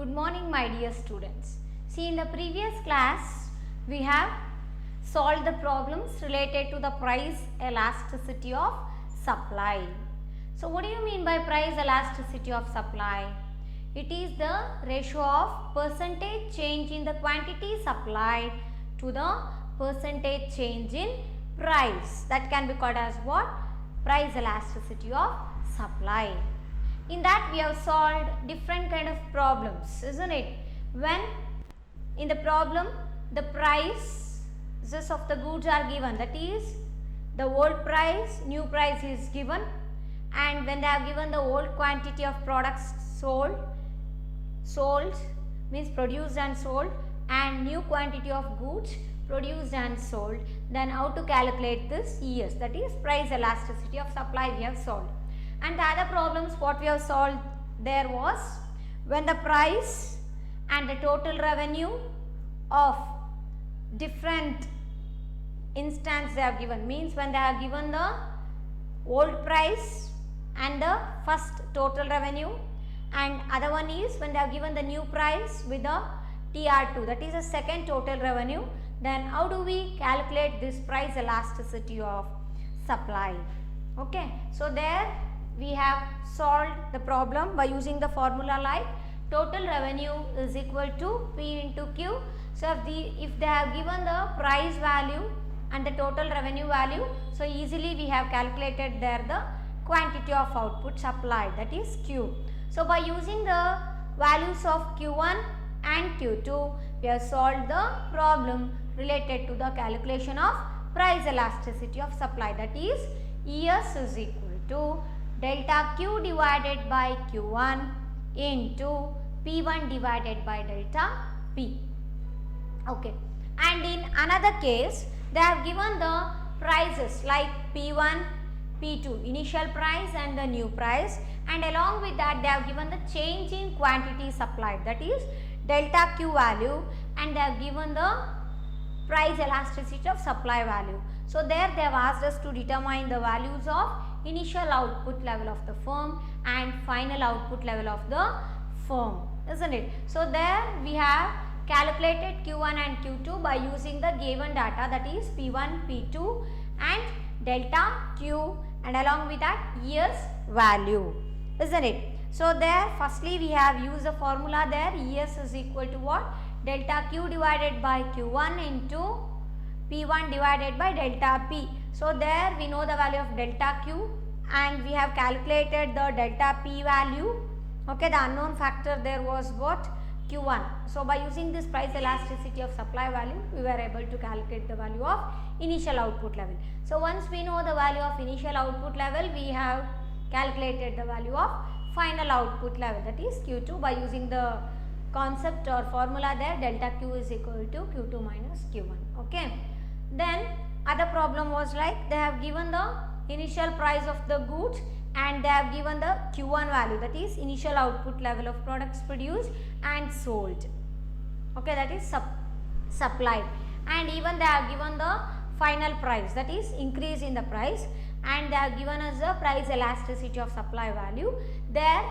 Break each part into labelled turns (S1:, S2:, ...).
S1: Good morning my dear students. See, in the previous class we have solved the problems related to the price elasticity of supply. So what do you mean by price elasticity of supply? It is the ratio of percentage change in the quantity supplied to the percentage change in price. That can be called as what? Price elasticity of supply. In that we have solved different kind of problems, isn't it? When in the problem the prices of the goods are given, that is the old price, new price is given, and when they have given the old quantity of products sold means produced and sold, and new quantity of goods produced and sold, then how to calculate this ES, that is price elasticity of supply we have solved. And the other problems what we have solved there was when the price and the total revenue of different instance they have given, means when they have given the old price and the first total revenue, and other one is when they have given the new price with the TR2, that is the second total revenue, then how do we calculate this price elasticity of supply? Okay, so there we have solved the problem by using the formula like total revenue is equal to P into Q. So if they have given the price value and the total revenue value, so easily we have calculated there the quantity of output supplied, that is Q. So by using the values of Q1 and Q2, we have solved the problem related to the calculation of price elasticity of supply, that is ES is equal to delta Q divided by Q1 into P1 divided by delta P. Okay. And in another case, they have given the prices like P1, P2, initial price and the new price, and along with that they have given the change in quantity supplied, that is delta Q value, and they have given the price elasticity of supply value. So there they have asked us to determine the values of initial output level of the firm and final output level of the firm, isn't it? So there we have calculated Q1 and Q2 by using the given data, that is P1, P2 and delta Q, and along with that ES value, isn't it? So there firstly we have used the formula there, ES is equal to what? Delta Q divided by Q1 into P1 divided by delta P. So there we know the value of delta Q and we have calculated the delta P value. Okay, the unknown factor there was what? Q1. So by using this price elasticity of supply value, we were able to calculate the value of initial output level. So once we know the value of initial output level, we have calculated the value of final output level, that is Q2, by using the concept or formula there, delta Q is equal to Q2 minus Q1. Okay. Then other problem was like they have given the initial price of the goods and they have given the Q1 value, that is initial output level of products produced and sold. Okay, that is supplied, and even they have given the final price, that is increase in the price, and they have given us the price elasticity of supply value. There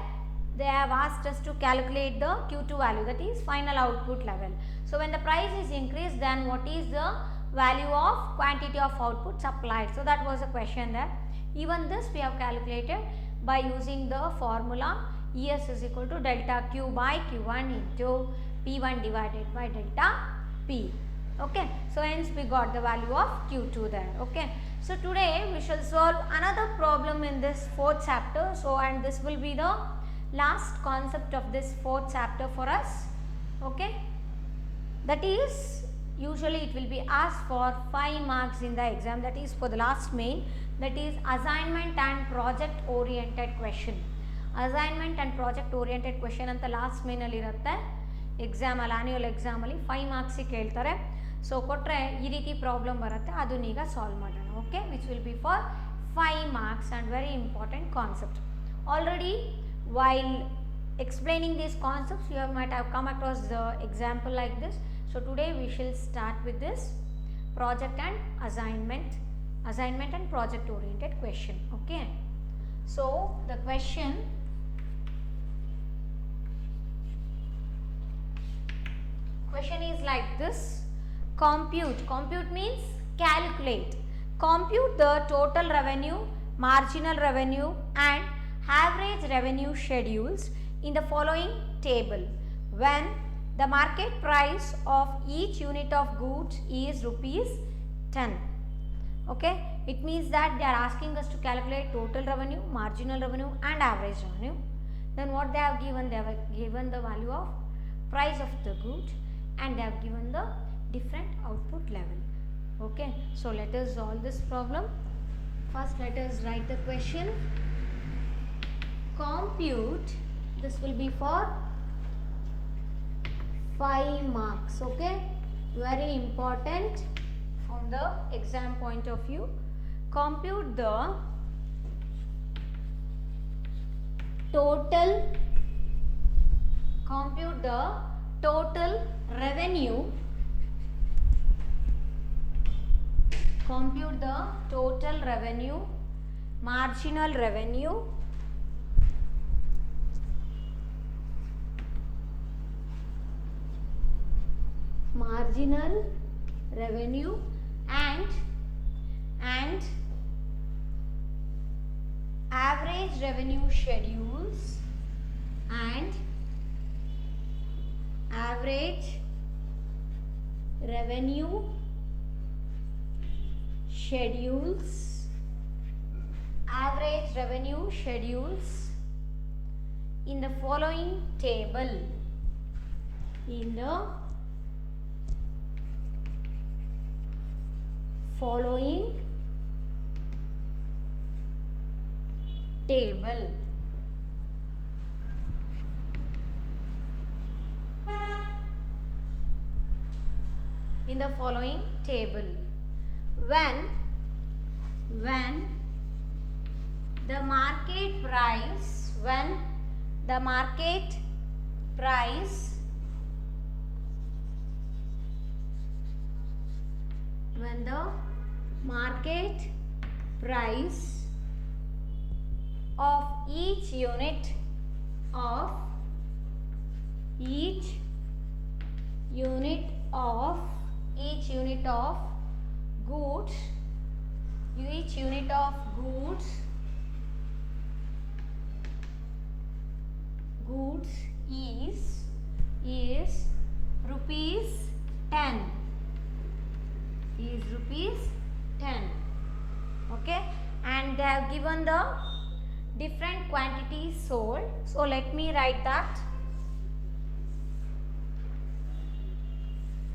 S1: they have asked us to calculate the Q2 value, that is final output level. So when the price is increased, then what is the value of quantity of output supplied? So that was a question there. Even this we have calculated by using the formula ES is equal to delta Q by Q1 into P1 divided by delta P. Okay. So hence we got the value of Q2 there. Okay. So today we shall solve another problem in this fourth chapter. So and this will be the last concept of this fourth chapter for us. Okay. That is, usually it will be asked for 5 marks in the exam, that is for the last main, that is assignment and project oriented question. Assignment and project oriented question ಅಂತ last ಮೇನಲ್ಲಿ ಇರುತ್ತೆ ಎಕ್ಸಾಮಲ್ಲಿ, annual ಎಕ್ಸಾಮಲ್ಲಿ 5 ಮಾರ್ಕ್ಸಿಗೆ ಕೇಳ್ತಾರೆ. So ಕೊಟ್ಟರೆ ಈ ರೀತಿ problem ಬರುತ್ತೆ, ಅದನ್ನೀಗ ಸಾಲ್ವ್ ಮಾಡೋಣ. Okay, which will be for 5 marks and very important concept. Already while explaining these concepts you might have come across the example like this. So today we shall start with this project and assignment and project oriented question. Okay, so the question Question is like this. Compute means calculate. Compute the total revenue, marginal revenue and average revenue schedules in the following table when the market price of each unit of goods is rupees 10. Okay, it means that they are asking us to calculate total revenue, marginal revenue and average revenue. Then what they have given? They have given the value of price of the good and they have given the different output level. Okay, so let us solve this problem. First let us write the question. Compute, this will be for 5 marks. Okay, very important from the exam point of view. Compute the total revenue, compute the total revenue, marginal revenue and average revenue schedules and average revenue schedules in the following table. In the following table. In the following table. When the market price of each unit of goods is rupees 10. Okay, and they have given the different quantities sold. So let me write that.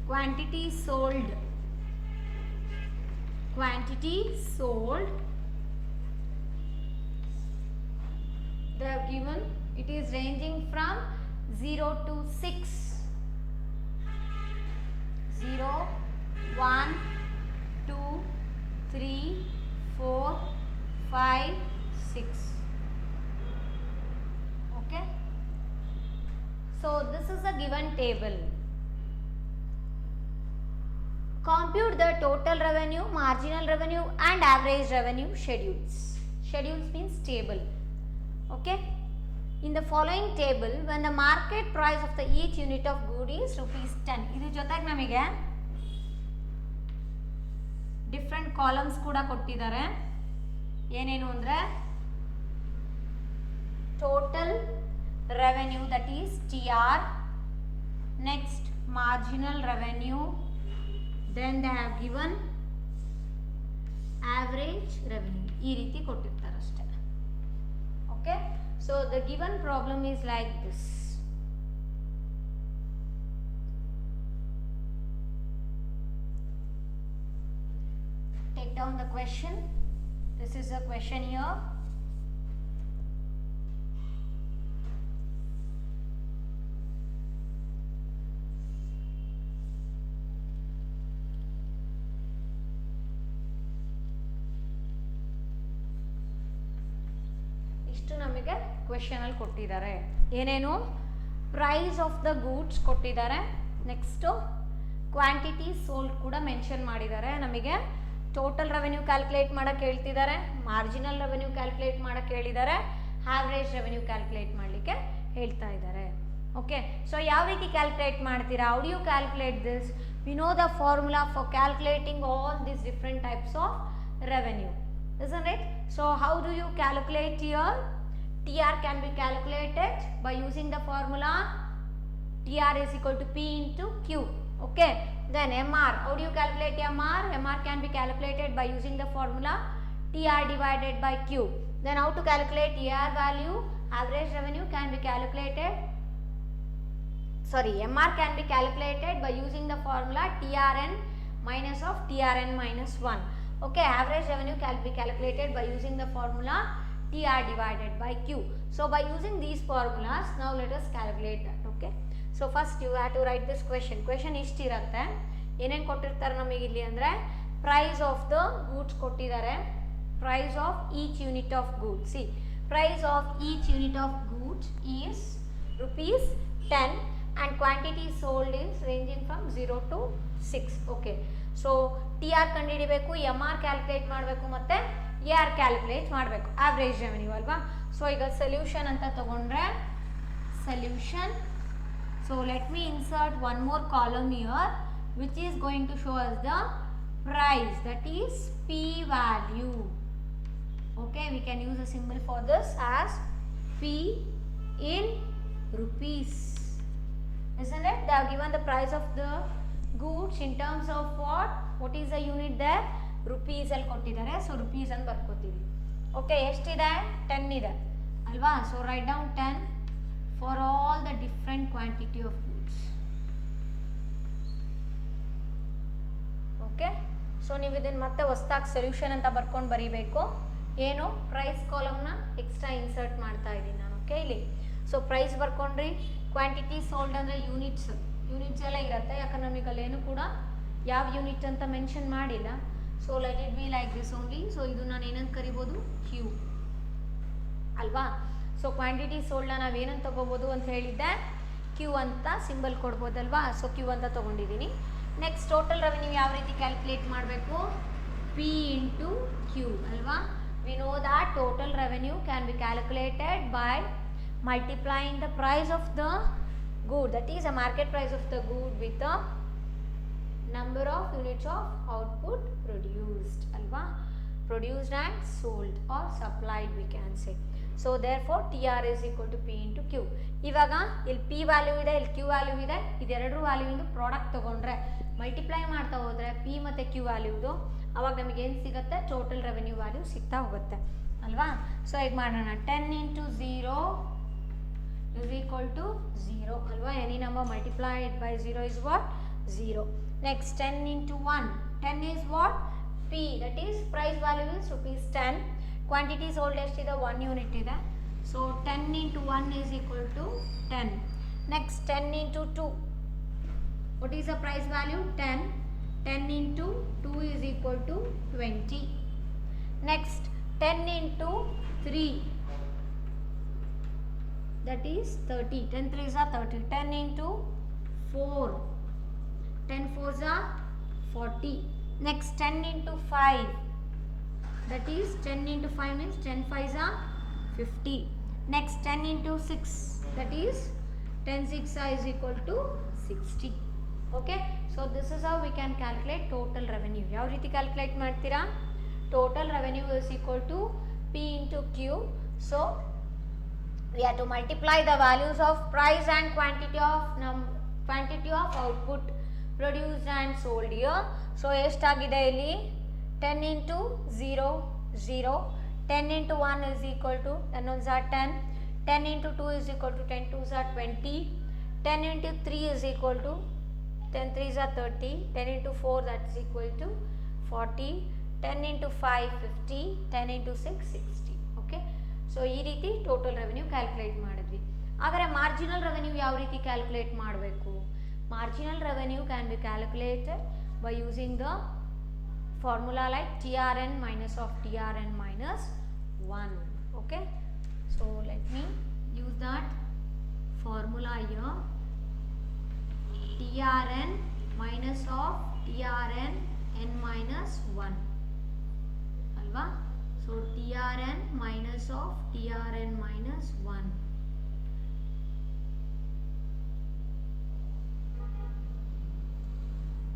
S1: Quantity sold, they have given, it is ranging from 0 to 6. 0, 1, 2, 3, 4, 5, 6. Okay, so this is a given table. Compute the total revenue, marginal revenue and average revenue schedules. Schedules means table. Okay, in the following table when the market price of the each unit of good is rupees 10. ಇದ್ರ ಜೊತೆಗೆ ನಮಗೆ different columns ಕೂಡ ಕೊಟ್ಟಿದ್ದಾರೆ. ಏನೇನು ಅಂದರೆ total revenue, that is TR, next marginal revenue, then they have given average revenue. ಈ ರೀತಿ ಕೊಟ್ಟಿರ್ತಾರೆ ಅಷ್ಟೇ. Okay, so the given problem is like this. Take down the question. This is a question here. ಇಷ್ಟು ನಮಗೆ question ಅಲ್ಲಿ ಕೊಟ್ಟಿದ್ದಾರೆ. ಏನೇನು price of the goods ಕೊಟ್ಟಿದ್ದಾರೆ, ನೆಕ್ಸ್ಟು ಕ್ವಾಂಟಿಟಿ ಸೋಲ್ಡ್ ಕೂಡ ಮೆನ್ಷನ್ ಮಾಡಿದ್ದಾರೆ. ನಮಗೆ ಟೋಟಲ್ ರೆವೆನ್ಯೂ ಕ್ಯಾಲ್ಕುಲೇಟ್ ಮಾಡೋಕ್ಕೆ ಹೇಳ್ತಿದ್ದಾರೆ, ಮಾರ್ಜಿನಲ್ ರೆವೆನ್ಯೂ ಕ್ಯಾಲ್ಕುಲೇಟ್ ಮಾಡೋಕ್ಕೆ ಹೇಳಿದ್ದಾರೆ, ಆವ್ರೇಜ್ ರೆವೆನ್ಯೂ ಕ್ಯಾಲ್ಕುಲೇಟ್ ಮಾಡಲಿಕ್ಕೆ ಹೇಳ್ತಾ ಇದ್ದಾರೆ. ಓಕೆ ಸೊ ಯಾವ ರೀತಿ ಕ್ಯಾಲ್ಕುಲೇಟ್ ಮಾಡ್ತೀರಾ how do you calculate this we know the formula for calculating all this different types of revenue isn't it so how do you calculate here TR can be calculated by using the formula TR is equal to P into Q okay then MR how do you calculate MR can be calculated by using the formula TR divided by Q then how to calculate ER value average revenue can be calculated MR can be calculated by using the formula TRN minus of TRN minus 1 okay average revenue can be calculated by using the formula TR divided by Q so by using these formulas now let us calculate that okay so first you have to write this question ಇಷ್ಟಿರುತ್ತೆ ಏನೇನು ಕೊಟ್ಟಿರ್ತಾರೆ ನಮಗೆ ಇಲ್ಲಿ ಅಂದರೆ price of the goods ಕೊಟ್ಟಿದ್ದಾರೆ price of each unit of goods c price of each unit of goods is rupees 10 and quantity sold is ranging from 0 to 6 okay so TR ಕಂಡುಹಿಡಿಬೇಕು MR calculate ಮಾಡಬೇಕು ಮತ್ತು AR calculate ಮಾಡಬೇಕು average revenue ಅಲ್ವಾ so ಈಗ solution ಅಂತ ತಗೊಂಡ್ರೆ solution so let me insert one more column here which is going to show us the price that is P value okay we can use a symbol for this as P in rupees isn't it they have given the price of the goods in terms of what is the unit there rupees ಅಲ್ಲಿ ಕೊಟ್ಟಿದ್ದಾರೆ so rupees ಅಂತ ಬರ್ಕೋತೀವಿ okay ಎಷ್ಟಿದೆ 10 ಇದೆ ಅಲ್ವಾ so write down 10 for all the different quantity of goods okay so ನೀವು ಇದನ್ನ ಮತ್ತೆ ಹೊಸದಾಗಿ ಸೊಲ್ಯೂಷನ್ ಅಂತ ಬರ್ಕೊಂಡು ಬರೀಬೇಕು ಏನು ಪ್ರೈಸ್ ಕಾಲಮ್ನ ಎಕ್ಸ್ಟ್ರಾ ಇನ್ಸರ್ಟ್ ಮಾಡ್ತಾ ಇದ್ದೀನಿ ನಾನು ಓಕೆ ಇಲ್ಲಿ ಸೊ ಪ್ರೈಸ್ ಬರ್ಕೊಂಡ್ರಿ ಕ್ವಾಂಟಿಟಿ ಸೋಲ್ಡ್ ಅಂದರೆ ಯೂನಿಟ್ಸ್ ಎಲ್ಲ ಇರುತ್ತೆ ಯಾಕಂದ್ರೆ ನಮಗೆ ಅಲ್ಲೇನು ಕೂಡ ಯಾವ ಯೂನಿಟ್ ಅಂತ ಮೆನ್ಷನ್ ಮಾಡಿಲ್ಲ so let it be like this only so ಇದು ನಾನು ಏನಂತ ಕರಿಬೋದು ಕ್ಯೂ ಅಲ್ವಾ ಸೊ ಕ್ವಾಂಟಿಟಿ ಸೋಲ್ಡ್ನ ನಾವೇನಂತ ತೊಗೋಬೋದು ಅಂತ ಹೇಳಿದ್ದೆ ಕ್ಯೂ ಅಂತ ಸಿಂಬಲ್ ಕೊಡ್ಬೋದಲ್ವಾ ಸೊ ಕ್ಯೂ ಅಂತ ತೊಗೊಂಡಿದ್ದೀನಿ ನೆಕ್ಸ್ಟ್ ಟೋಟಲ್ ರೆವೆನ್ಯೂ ಯಾವ ರೀತಿ ಕ್ಯಾಲ್ಕುಲೇಟ್ ಮಾಡಬೇಕು ಪಿ ಇಂಟು ಕ್ಯೂ ಅಲ್ವಾ we know that total revenue can be calculated by multiplying the price of the good that is a market price of the good with the number of units of output produced alva produced and sold or supplied we can say so therefore TR is equal to P into Q ಇವಾಗ ಇಲ್ಲಿ P value ಇದೆ ಇಲ್ಲಿ Q value ಇದೆ ಇದೆರಡರ value ಇಂದ product ತಗೊಂಡ್ರೆ multiply ಮಾಡ್ತಾ ಹೋದರೆ P ಮತ್ತು Q ವ್ಯಾಲ್ಯೂದು ಅವಾಗ ನಮಗೆ ಏನು ಸಿಗುತ್ತೆ ಟೋಟಲ್ ರೆವೆನ್ಯೂ ವ್ಯಾಲ್ಯೂ ಸಿಗ್ತಾ ಹೋಗುತ್ತೆ ಅಲ್ವಾ ಸೊ ಈಗ ಮಾಡೋಣ 10 into 0 is equal to 0 alva any number multiplied by 0 is what 0 next 10 into 1 10 is what P that is price value is rupees 10 quantity sold eshide 1 unit ide so 10 into 1 is equal to 10 next 10 into 2 what is the price value 10 into 2 is equal to 20 next 10 into 3 that is 30 10 3s are 30 10 into 4 10 4s are 40 next 10 into 5 that is 10 into 5 means 10 5s are 50 next 10 into 6 that is 10 6 is equal to 60 okay so this is how we can calculate total revenue ಯಾವ ರೀತಿ calculate ಮಾಡ್ತೀರಾ total revenue is equal to P into Q so we have to multiply the values of price and quantity of output produced and sold here so ಎಷ್ಟಾಗಿದೆ ಇಲ್ಲಿ 10 into 0 0 10 into 1 is equal to 10 ones are 10 10 into 2 is equal to 10 2s are 20 10 into 3 is equal to 10 3s are 30 10 into 4 that is equal to 40 10 into 5 50 10 into 6 60 okay so ಈ ರೀತಿ total revenue calculate ಮಾಡಿದ್ವಿ ಆದರೆ marginal revenue ಯಾವ ರೀತಿ calculate ಮಾಡಬೇಕು marginal revenue can be calculated by using the formula like TRN minus of TRN minus 1 okay so let me use that formula here TRN minus of TRN n minus 1 alva so TRN minus of TRN minus 1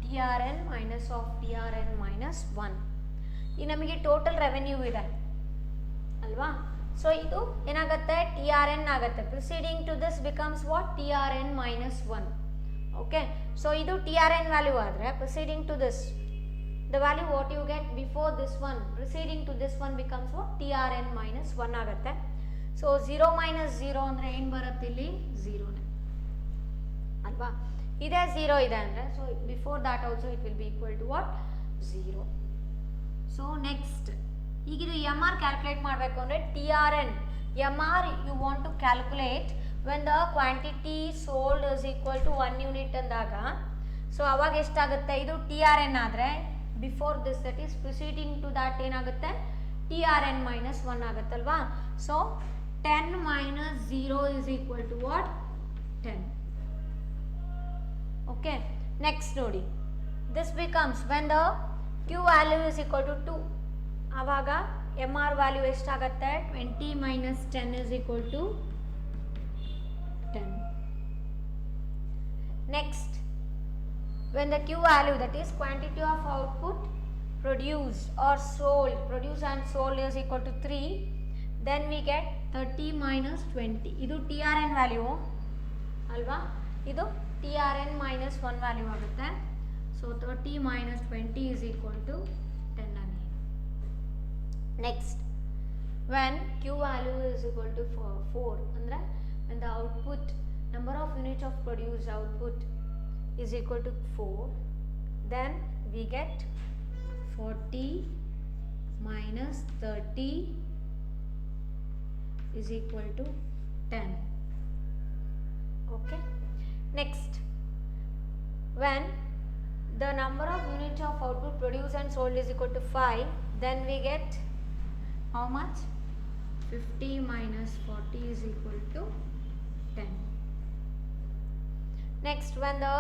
S1: TRN minus of TRN minus 1. ಈಗ ನಮಗೆ total revenue ಇದೆ ಅಲ್ವಾ. So ಇದು ಏನಾಗುತ್ತೆ TRN ಆಗುತ್ತೆ. Proceeding to this becomes what TRN minus 1. Okay, so ಇದು TRN value ಆದರೆ proceeding to this the value what you get before this one proceeding to this one becomes what TRN minus 1 ಆಗುತ್ತೆ. So 0 minus 0 ಅಂದರೆ ಏನು ಬರುತ್ತೆ ಇಲ್ಲಿ 0ನೇ ಅಲ್ವಾ. ಇದೇ 0 ಇದೆ ಅಂದರೆ so before that also it will be equal to what 0. So next ಈಗಿದು ಎಮ್ ಆರ್ ಕ್ಯಾಲ್ಕುಲೇಟ್ ಮಾಡಬೇಕು ಅಂದರೆ TRN M R you want to calculate when the quantity sold is equal to 1 unit ಅಂದಾಗ ಸೊ ಅವಾಗ ಎಷ್ಟಾಗುತ್ತೆ ಇದು TRN ಆದರೆ before this that is proceeding to that ಏನಾಗುತ್ತೆ TRN minus 1 ಆಗುತ್ತಲ್ವಾ. So 10 minus 0 is equal to what 10. Okay, next ನೋಡಿ this becomes when the Q value is equal to 2 ಆವಾಗ M R value ಎಷ್ಟಾಗುತ್ತೆ 20 minus 10 is equal to 10. Next when the Q value that is quantity of output produced or sold produced and sold is equal to 3, then we get 30 minus 20. ಇದು TRN value ಅಲ್ವಾ, ಇದು TRN minus 1 value ಆಗುತ್ತೆ. So 30 minus 20 is equal to 10 again. Next when Q value is equal to 4 ಅಂದರೆ when the output number of units of produced output is equal to 4, then we get 40 minus 30 is equal to 10. Okay, next when the number of units of output produced and sold is equal to 5, then we get how much 50 minus 40 is equal to 10. Next when the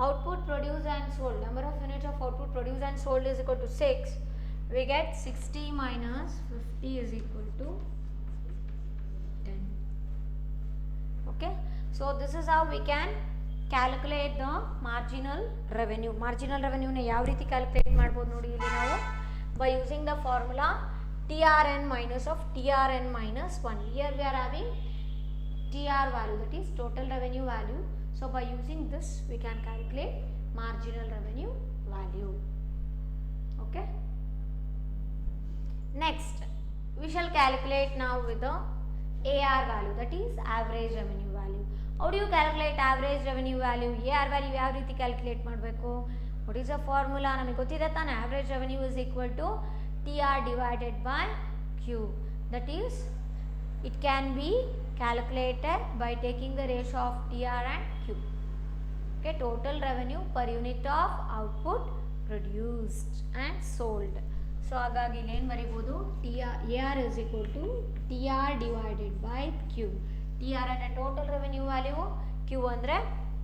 S1: output produced and sold number of units of output produced and sold is equal to 6, we get 60 minus 50 is equal to 10. Okay, so this is how we can calculate the marginal revenue. Marginal revenue ನ ಯಾವ ರೀತಿ calculate ಮಾಡ್ಬೋದು ನೋಡಿ ಇಲ್ಲಿ ನಾವು by using the formula TRN minus of TRN minus 1. Here we are having TR value, that is total revenue value. So by using this we can calculate marginal revenue value. Okay, next we shall calculate now with the AR value, that is average revenue value. How do you calculate average revenue value? AR value ಯಾವ ರೀತಿ calculate ಮಾಡಬೇಕು? What is the formula? ನಮಗೆ ಗೊತ್ತಿದೆ ತಾನೆ, average revenue is equal to TR divided by Q. That is it can be calculated by taking the ratio of TR and Q. Okay, total revenue per unit of output produced and sold. So ಹಾಗಾಗಿ ಇಲ್ಲಿ ಏನು ಬರೀಬೋದು AR is equal to TR divided by Q. TR ಅಂದರೆ total revenue value, Q ಅಂದರೆ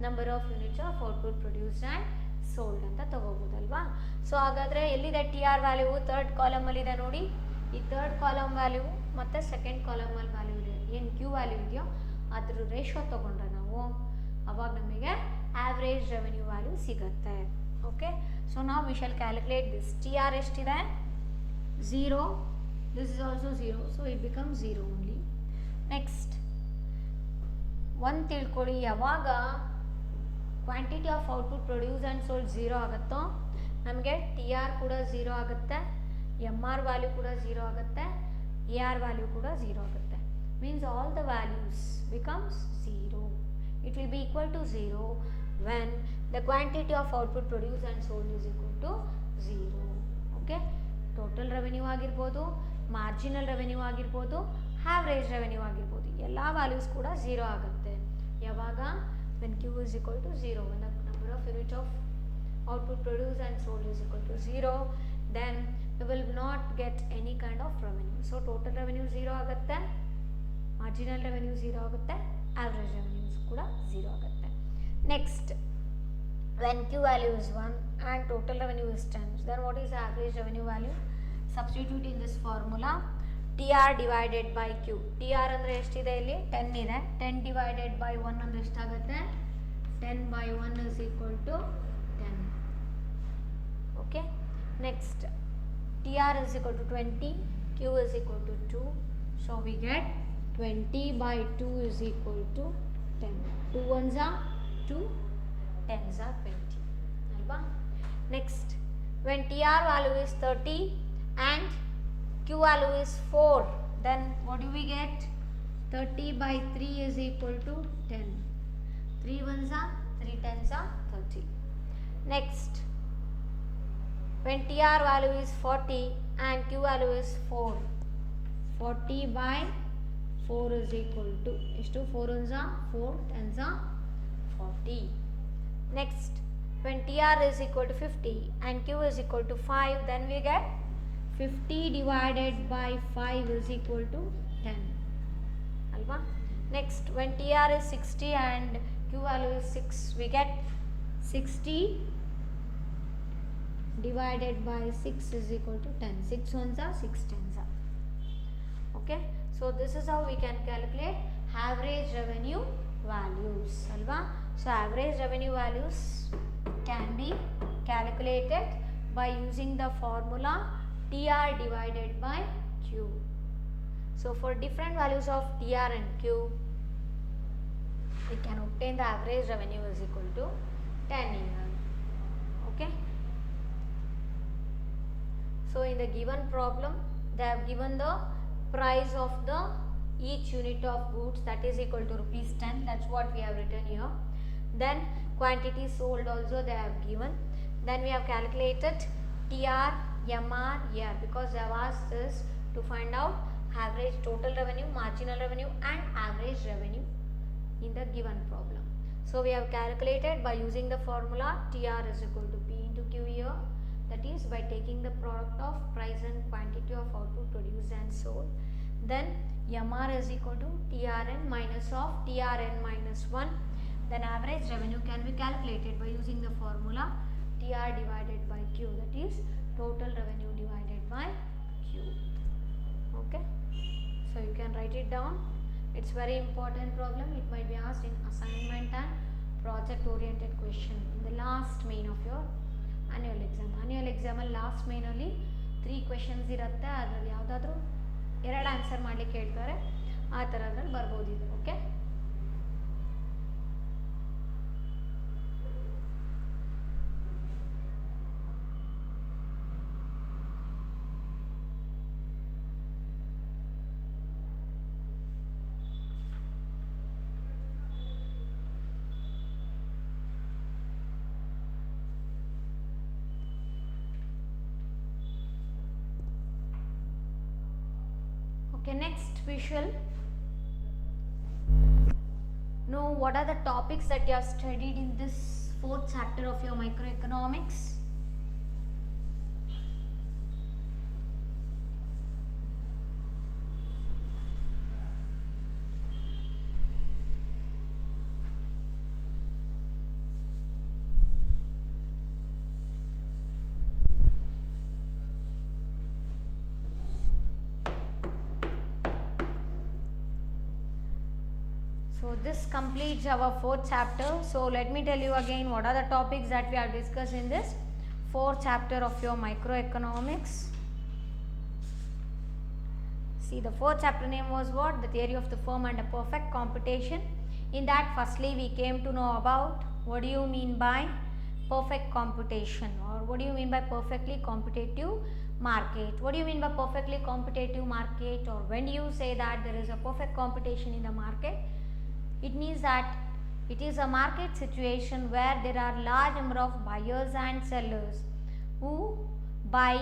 S1: number of units of output produced and sold ಅಂತ ತಗೋಬೋದಲ್ವಾ. So ಹಾಗಾದರೆ ಎಲ್ಲಿದೆ TR value? Third ಕಾಲಮಲ್ಲಿದೆ ನೋಡಿ. ಈ ಥರ್ಡ್ ಕಾಲಮ್ ವ್ಯಾಲ್ಯೂ ಮತ್ತು ಸೆಕೆಂಡ್ ಕಾಲಮಲ್ಲಿ ವ್ಯಾಲ್ಯೂ ಇದೆ. ಏನು Q ವ್ಯಾಲ್ಯೂ ಇದೆಯೋ ಅದ್ರ ರೇಷೋ ತೊಗೊಂಡ್ರೆ ನಾವು ಅವಾಗ ನಮಗೆ ಆವ್ರೇಜ್ ರೆವೆನ್ಯೂ ವ್ಯಾಲ್ಯೂ ಸಿಗುತ್ತೆ. ಓಕೆ, ಸೊ ನಾವು we shall calculate this. TR ಎಷ್ಟಿದೆ? 0. This is also 0, so it become 0 only. Next ಒಂದು ತಿಳ್ಕೊಳ್ಳಿ, ಯಾವಾಗ quantity of output produce and sold 0 ಆಗುತ್ತೋ ನಮಗೆ TR ಕೂಡ 0 ಆಗುತ್ತೆ, MR ವ್ಯಾಲ್ಯೂ ಕೂಡ 0 ಆಗುತ್ತೆ, AR ವ್ಯಾಲ್ಯೂ ಕೂಡ 0 ಆಗುತ್ತೆ. Means all the values becomes 0. It will be equal to 0 when the quantity of output produced and sold is equal to 0. Okay, total revenue ಆಗಿರ್ಬೋದು, marginal revenue ಆಗಿರ್ಬೋದು, average revenue ಆಗಿರ್ಬೋದು, ಎಲ್ಲ values ಕೂಡ 0 ಆಗುತ್ತೆ. ಯಾವಾಗ? when Q is equal to 0, when the number of units of output produced and sold is equal to 0, then we will not get any kind of revenue. So total revenue 0 ಆಗುತ್ತೆ, marginal revenue 0 ಆಗುತ್ತೆ, average revenues ಕೂಡ 0 ಆಗುತ್ತೆ. Next, when Q value is 1 and total revenue is 10, then what is the average revenue value? Substitute in this formula TR divided by Q. TR ಅಂದರೆ ಎಷ್ಟಿದೆ ಇಲ್ಲಿ? 10 ಇದೆ. 10 divided by 1 ಅಂದರೆ ಎಷ್ಟಾಗುತ್ತೆ? 10 by 1 is equal to 10. Okay, next TR is equal to 20, Q is equal to 2, so we get 20 by 2 is equal to 10. 2 ones are 2, 10s are 20. Alba? Next, when TR value is 30 and Q value is 4, then what do we get? 30 by 3 is equal to 10. 3 ones are 3 tens are 30. Next, when TR value is 40 and Q value is 4, 40 by 4 is equal to, is to 4 ones are 4, tens are 40. Next, when TR is equal to 50 and Q is equal to 5, then we get 50 divided by 5 is equal to 10. Alva? Next, when TR is 60 and Q value is 6, we get 60 divided by 6 is equal to 10. 6 ones are 6 tens are. Okay, so this is how we can calculate average revenue values. Alva? So average revenue values can be calculated by using the formula TR divided by Q. So for different values of TR and Q, we can obtain the average revenue is equal to 10 year. Okay. So in the given problem, they have given the price of the each unit of goods, that is equal to rupees 10. That's what we have written here. Then quantity sold also they have given. Then we have calculated TR, MR, ER, because they have asked us to find out average total revenue, marginal revenue and average revenue in the given problem. So we have calculated by using the formula TR is equal to P into Q here, that is by taking the product of price and quantity of output produced and sold. Then MR is equal to TRN minus of TRN minus 1. Then average revenue can be calculated by using the formula TR divided by Q, that is total revenue divided by Q. Okay, so you can write it down. It's very important problem. It might be asked in assignment and project oriented question in the last main of your annual exam. Annual exam last main ಅಲ್ಲಿ 3 questions ಇರುತ್ತೆ, ಅದರಲ್ಲಿ ಯಾವುದಾದ್ರೂ 2 answer ಮಾಡಲಿಕ್ಕೆ ಹೇಳ್ತಾರೆ, ಆ ಥರದ್ರಲ್ಲಿ ಬರ್ಬೋದು ಇದು. Okay, okay, next we shall know what are the topics that you have studied in this 4th chapter of your microeconomics. So this completes our 4th chapter. So let me tell you again what are the topics that we have discussed in this 4th chapter of your microeconomics. See, the 4th chapter name was what? The theory of the firm and a perfect computation. In that, firstly we came to know about what do you mean by perfect computation, or what do you mean by perfectly competitive market. What do you mean by perfectly competitive market, or when do you say that there is a perfect competition in the market? It means that it is a market situation where there are large number of buyers and sellers who buy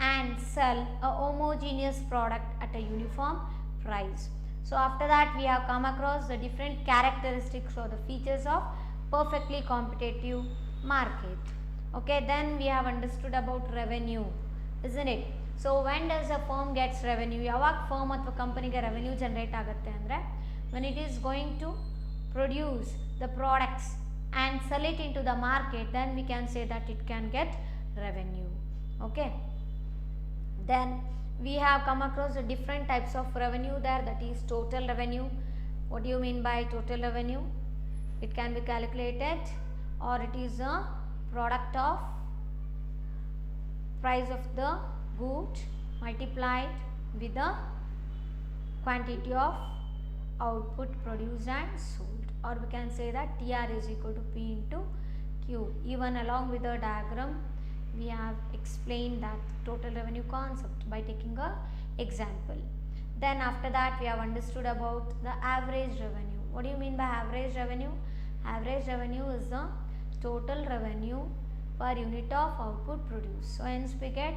S1: and sell a homogeneous product at a uniform price. So after that we have come across the different characteristics or the features of perfectly competitive market. Okay, then we have understood about revenue, isn't it? So when does a firm gets revenue? ಯಾವಾಗ firm ಅಥವಾ ಕಂಪನಿಗೆ revenue generate ಆಗುತ್ತೆ ಅಂದರೆ when it is going to produce the products and sell it into the market, then we can say that it can get revenue. Okay, then we have come across the different types of revenue there, that is total revenue. What do you mean by total revenue? It can be calculated, or it is a product of price of the good multiplied with the quantity of output produced and sold, or we can say that TR is equal to P into Q. Even along with the diagram we have explained that total revenue concept by taking a example. Then after that we have understood about the average revenue. What do you mean by average revenue? Average revenue is the total revenue per unit of output produced. So hence we get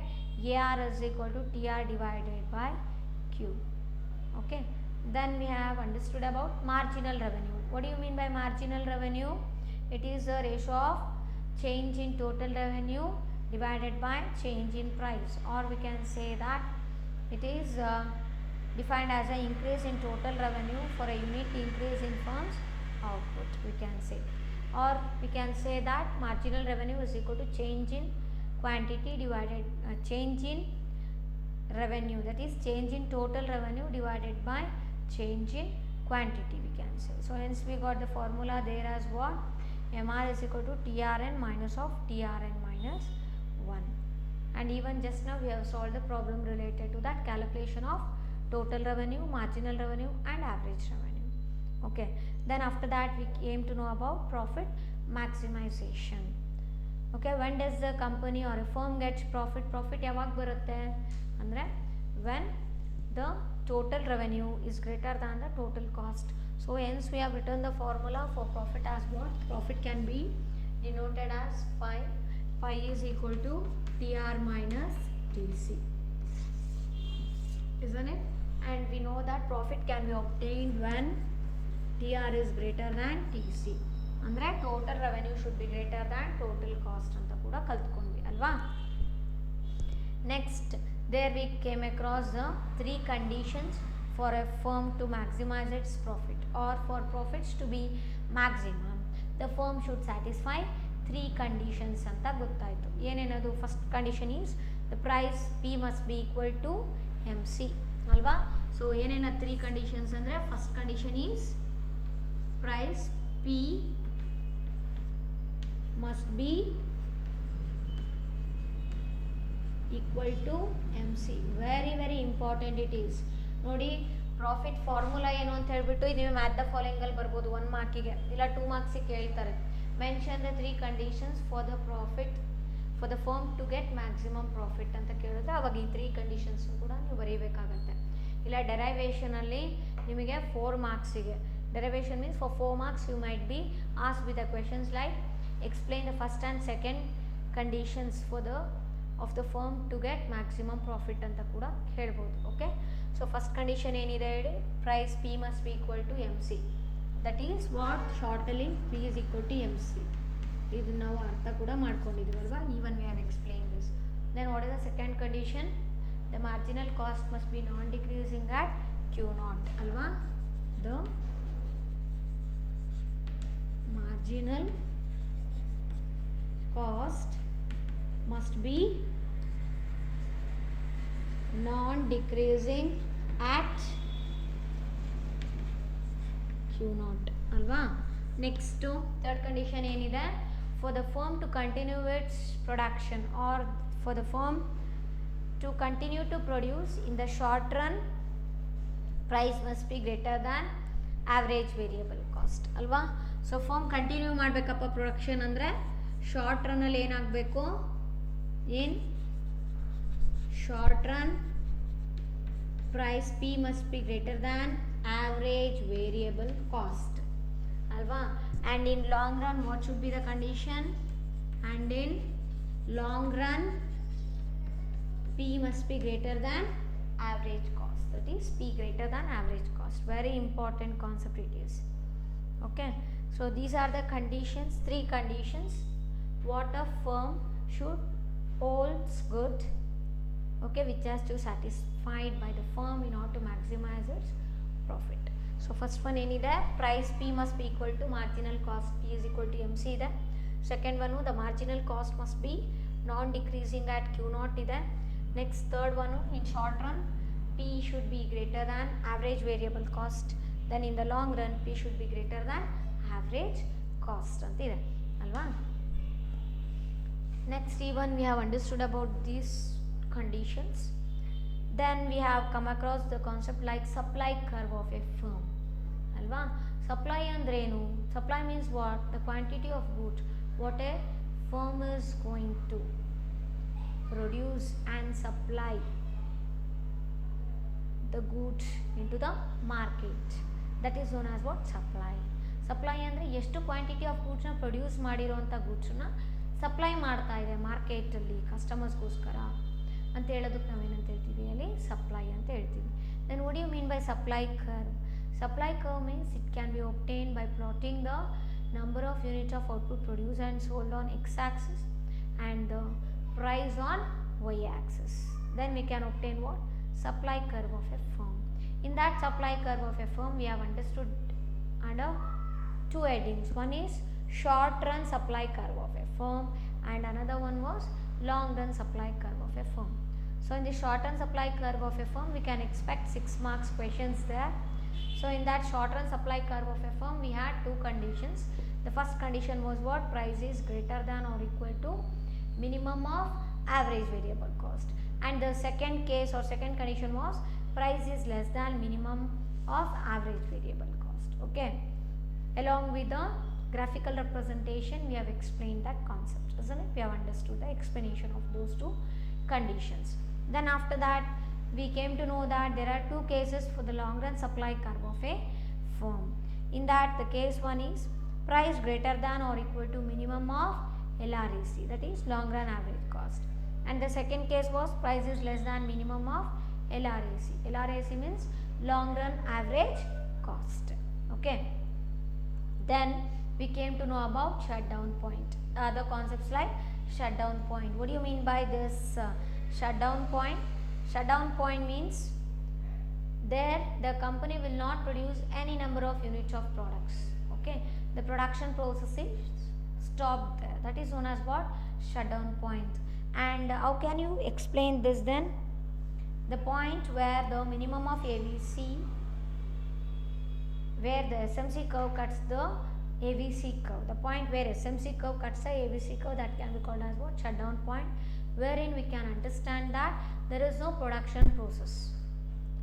S1: AR is equal to TR divided by Q. Okay. Then we have understood about marginal revenue. What do you mean by marginal revenue? It is the ratio of change in total revenue divided by change in price, or we can say that it is defined as an increase in total revenue for a unit increase in firm's output, we can say. Or we can say that marginal revenue is equal to change in quantity divided change in revenue, that is change in total revenue divided by change in quantity, we can say. So hence we got the formula there as what? MR is equal to TRN minus of TRN minus 1. And even just now we have solved the problem related to that calculation of total revenue, marginal revenue and average revenue. Okay. Then after that we came to know about profit maximization. Okay. When does the company or a firm gets profit? Profit ಯಾವಾಗ ಬರುತ್ತೆ ಅಂದರೆ when the total revenue is greater than the total cost. So hence we have written the formula for profit as what? Profit can be denoted as phi. Phi is equal to TR minus TC, isn't it? And we know that profit can be obtained when TR is greater than TC. ಅಂದರೆ total revenue should be greater than total cost ಅಂತ ಕೂಡ ಕಲ್ತ್ಕೊಂಡ್ವಿ ಅಲ್ವಾ. Next, there we came across the 3 conditions for a firm to maximize its profit, or for profits to be maximum the firm should satisfy 3 conditions ಅಂತ ಗೊತ್ತಾಯಿತು. ಏನೇನದು? First condition is the price P must be equal to MC ಅಲ್ವಾ. So ಏನೇನ 3 conditions ಅಂದರೆ first condition is price P must be equal to MC. very important it is. ನೋಡಿ profit formula ಏನು ಅಂತ ಹೇಳ್ಬಿಟ್ಟು ನೀವು ಮ್ಯಾಥ್ ದ ಫಾಲೋಯಿಂಗ್ ಅಲ್ಲಿ ಬರ್ಬೋದು 1 ಮಾರ್ಕಿಗೆ ಇಲ್ಲ 2 ಮಾರ್ಕ್ಸಿಗೆ ಕೇಳ್ತಾರೆ. Mention the 3 conditions for the profit for the firm to get maximum profit ಅಂತ ಕೇಳಿದ್ರೆ ಅವಾಗ ಈ 3 ಕಂಡೀಷನ್ಸ್ ಕೂಡ ನೀವು ಬರೀಬೇಕಾಗತ್ತೆ. ಇಲ್ಲ ಡೆರೈವೇಷನಲ್ಲಿ ನಿಮಗೆ 4 ಮಾರ್ಕ್ಸಿಗೆ derivation means for 4 marks you might be ask with the questions like explain the first and second conditions for the of the firm to get maximum profit ಅಂತ ಕೂಡ ಹೇಳ್ಬೋದು. ಓಕೆ. ಸೊ ಫಸ್ಟ್ ಕಂಡೀಷನ್ ಏನಿದೆ ಹೇಳಿ? Price P must be equal to MC. That is what ಶಾರ್ಟಲ್ಲಿ P is equal to MC. ಇದು ನಾವು ಅರ್ಥ ಕೂಡ ಮಾಡ್ಕೊಂಡಿದ್ದೀವಿ ಅಲ್ವಾ. Even we have explain this. Then what is the second condition? The marginal cost must be non decreasing at Q0 ಅಲ್ವಾ. The marginal cost must be non-decreasing at Q0 ಅಲ್ವಾ. Next third condition ಏನಿದೆ? For the firm to continue its production or for the firm to continue to produce in the short run price must be greater than average variable cost ಅಲ್ವಾ. So firm continue ಮಾಡಬೇಕಪ್ಪ production ಅಂದರೆ short ರನ್ನಲ್ಲಿ ಏನಾಗಬೇಕು? in short run price P must be greater than average variable cost alva. And in long run what should be the condition? And in long run P must be greater than average cost, that is P greater than average cost. Very important concept it is. Okay. So these are the conditions, 3 conditions what a firm should holds good, okay, which has to satisfied by the firm in order to maximize its profit. So first one ಏನಿದೆ? price P must be equal to marginal cost P is equal to MC ಇದೆ. second one the marginal cost must be non decreasing at Q0 ಇದೆ. next third one in short run P should be greater than average variable cost. then in the long run P should be greater than average cost ಅಂತ ಇದೆ ಅಲ್ವಾ. Next, even we have understood about these conditions. Then we have come across the concept like supply curve of a firm. Alva? Supply andrenu. Supply means what? The quantity of goods what a firm is going to produce and supply the goods into the market. That is known as what? Supply. Supply ಅಂದರೆ ಎಷ್ಟು quantity of ಗೂಡ್ಸ್ನ produce ಮಾಡಿರೋಂಥ ಗೂಡ್ಸನ್ನ supply ಮಾಡ್ತಾ ಇದೆ ಮಾರ್ಕೆಟಲ್ಲಿ ಕಸ್ಟಮರ್ಸ್ಗೋಸ್ಕರ ಅಂತ ಹೇಳೋದಕ್ಕೆ ನಾವೇನಂತ ಹೇಳ್ತೀವಿ ಅಲ್ಲಿ ಸಪ್ಲೈ ಅಂತ ಹೇಳ್ತೀವಿ. Then what you mean by supply curve? Supply curve means it can be obtained by plotting the number of units of output produced and sold on x-axis and the price on y-axis. Then we can obtain what? Supply curve of a firm. In that supply curve of a firm, we have understood under two headings. One is short run supply curve of a firm and another one was long run supply curve of a firm. So in the short run supply curve of a firm, we can expect 6 marks questions there. So in that short run supply curve of a firm, we had two conditions. The first condition was what? Price is greater than or equal to minimum of average variable cost. And the second case or second condition was price is less than minimum of average variable cost. Okay. Along with the graphical representation, we have explained that concept, isn't it? We have understood the explanation of those two conditions. Then after that, we came to know that there are two cases for the long run supply curve of a firm. In that, the case one is price greater than or equal to minimum of LRAC, that is long run average cost. And the second case was price is less than minimum of LRAC. LRAC means long run average cost. Okay. Then we came to know about shutdown point. Other concepts like shutdown point. What do you mean by this shutdown point? Shutdown point means there the company will not produce any number of units of products. Okay, the production process is stopped there. That is known as what? Shutdown point. And how can you explain this then? The point where the minimum of AVC, where the SMC curve cuts the AVC curve. The point where SMC curve cuts the AVC curve, that can be called as what? Shutdown point, wherein we can understand that there is no production process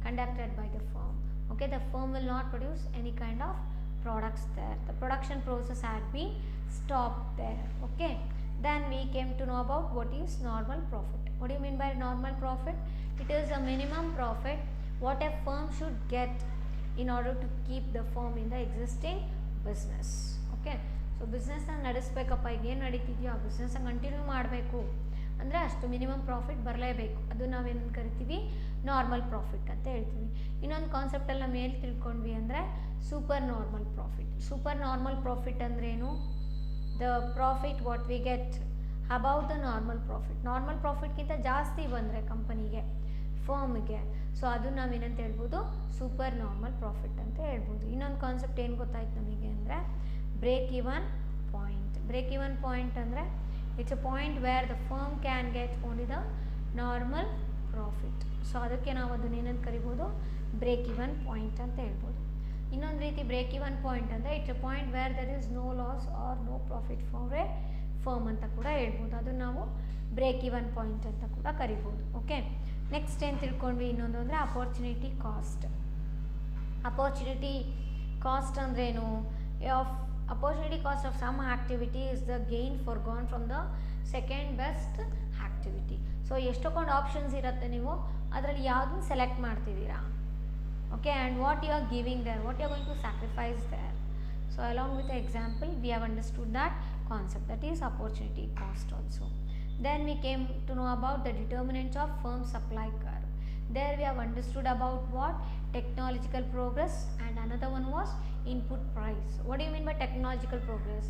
S1: conducted by the firm. Okay, the firm will not produce any kind of products there. The production process had been stopped there. Okay, then we came to know about what is normal profit. What do you mean by normal profit? It is a minimum profit what a firm should get in order to keep the firm in the existing business. Okay, so business ನಡೆಸಬೇಕಪ್ಪ ಈಗ ಏನು ನಡೀತಿದೆಯೋ ಆ business continue ಮಾಡಬೇಕು ಅಂದರೆ ಅಷ್ಟು minimum profit ಬರಲೇಬೇಕು. ಅದು ನಾವೇನು ಕರಿತೀವಿ? ನಾರ್ಮಲ್ ಪ್ರಾಫಿಟ್ ಅಂತ ಹೇಳ್ತೀವಿ. ಇನ್ನೊಂದು ಕಾನ್ಸೆಪ್ಟಲ್ಲಿ ನಾವು ಏನು ತಿಳ್ಕೊಂಡ್ವಿ ಅಂದರೆ super normal profit. Super normal profit ಅಂದ್ರೇನು? The profit what we get above the normal profit. Normal ಪ್ರಾಫಿಟ್ಗಿಂತ ಜಾಸ್ತಿ ಬಂದರೆ ಕಂಪನಿಗೆ, ಫರ್ಮ್ಗೆ, ಸೊ ಅದು ನಾವೇನಂತ ಹೇಳ್ಬೋದು? ಸೂಪರ್ ನಾರ್ಮಲ್ ಪ್ರಾಫಿಟ್ ಅಂತ ಹೇಳ್ಬೋದು. ಇನ್ನೊಂದು ಕಾನ್ಸೆಪ್ಟ್ ಏನು ಗೊತ್ತಾಯ್ತು ನಮಗೆ ಅಂದರೆ break even point. Break even point ಅಂದರೆ it's a point where the firm can get only the normal profit. So ಅದಕ್ಕೆ ನಾವು ಅದನ್ನ ಏನಂತ ಕರಿಬೋದು? ಬ್ರೇಕ್ ಇವನ್ ಪಾಯಿಂಟ್ ಅಂತ ಹೇಳ್ಬೋದು. ಇನ್ನೊಂದು ರೀತಿ ಬ್ರೇಕ್ ಇವನ್ ಪಾಯಿಂಟ್ ಅಂದರೆ it's a point where there is no loss or no profit for a firm ಅಂತ ಕೂಡ ಹೇಳ್ಬೋದು. ಅದನ್ನು ನಾವು ಬ್ರೇಕ್ ಇವನ್ ಪಾಯಿಂಟ್ ಅಂತ ಕೂಡ ಕರಿಬೋದು. ಓಕೆ, ನೆಕ್ಸ್ಟ್ ಏನು ತಿಳ್ಕೊಂಡ್ವಿ ಇನ್ನೊಂದು ಅಂದರೆ ಅಪರ್ಚುನಿಟಿ ಕಾಸ್ಟ್. ಅಪರ್ಚುನಿಟಿ ಕಾಸ್ಟ್ ಅಂದ್ರೇನು? Of opportunity cost of some activity is the gain foregone from the second best activity. So ಎಷ್ಟೊಂದು ಆಪ್ಷನ್ಸ್ ಇರುತ್ತೆ, ನೀವು ಅದರಲ್ಲಿ ಯಾವುದನ್ನು ಸೆಲೆಕ್ಟ್ ಮಾಡ್ತಿದ್ದೀರಾ. Okay, and what you are giving there, what you are going to sacrifice there. So along with the example we have understood that concept, that is opportunity cost also. Then we came to know about the determinants of firm supply curve. There we have understood about what? Technological progress, and another one was input price. What do you mean by technological progress?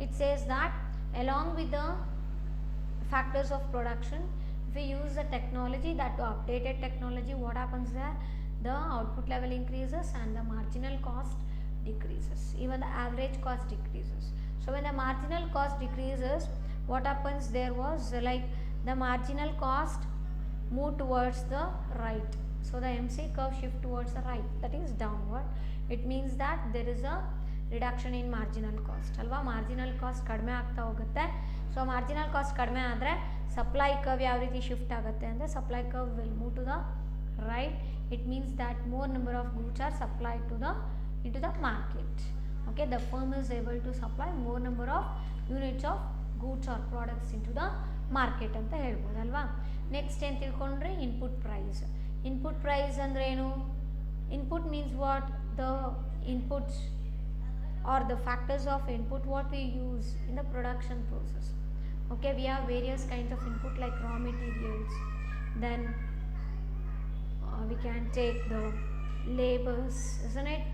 S1: It says that along with the factors of production, if we use the technology, that updated technology, what happens there? The output level increases and the marginal cost decreases. Even the average cost decreases. So when the marginal cost decreases, what happens there was like the marginal cost move towards the right. So the MC curve shift towards the right, that is downward. It means that there is a reduction in marginal cost ಅಲ್ವಾ. Marginal cost ಕಡಿಮೆ ಆಗ್ತಾ ಹೋಗುತ್ತೆ. So marginal cost ಕಡಿಮೆ ಆದರೆ supply curve ಯಾವ ರೀತಿ shift ಆಗುತ್ತೆ ಅಂದರೆ supply curve will move to the right. It means that more number of goods are supplied to the into the market. Okay, the firm is able to supply more number of units of goods or products into the market ಅಂತ ಹೇಳ್ಬೋದಲ್ವಾ. Next ಏನು ತಿಳ್ಕೊಂಡ್ರೆ input price. Input price ಅಂದರೆ ಏನು? Input means what? The inputs or the factors of input what we use in the production process. Okay, we have various kinds of input like raw materials, then we can take the labors, isn't it,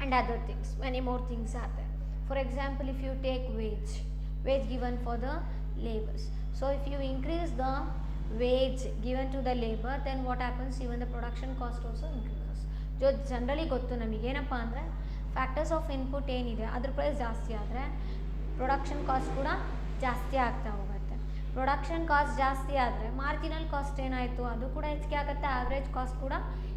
S1: and other things. Many more things are there. For example, if you take wage given for the labors, so if you increase the wage given to the labor, then what happens? Even the production cost also increases. जो generally ಗೊತ್ತು ನಮಗೇನಪ್ಪ ಅಂದರೆ factors of input ಏನಿದೆ ಅದ್ರ price ಜಾಸ್ತಿ ಆದರೆ production cost ಕೂಡ ಜಾಸ್ತಿ ಆಗ್ತಾ ಹೋಗುತ್ತೆ. ಪ್ರೊಡಕ್ಷನ್ ಕಾಸ್ಟ್ ಜಾಸ್ತಿ ಆದರೆ ಮಾರ್ಜಿನಲ್ ಕಾಸ್ಟ್ ಏನಾಯಿತು ಅದು ಕೂಡ ಹೆಚ್ಚಿಗೆ ಆಗುತ್ತೆ, ಆವ್ರೇಜ್ ಕಾಸ್ಟ್ ಕೂಡ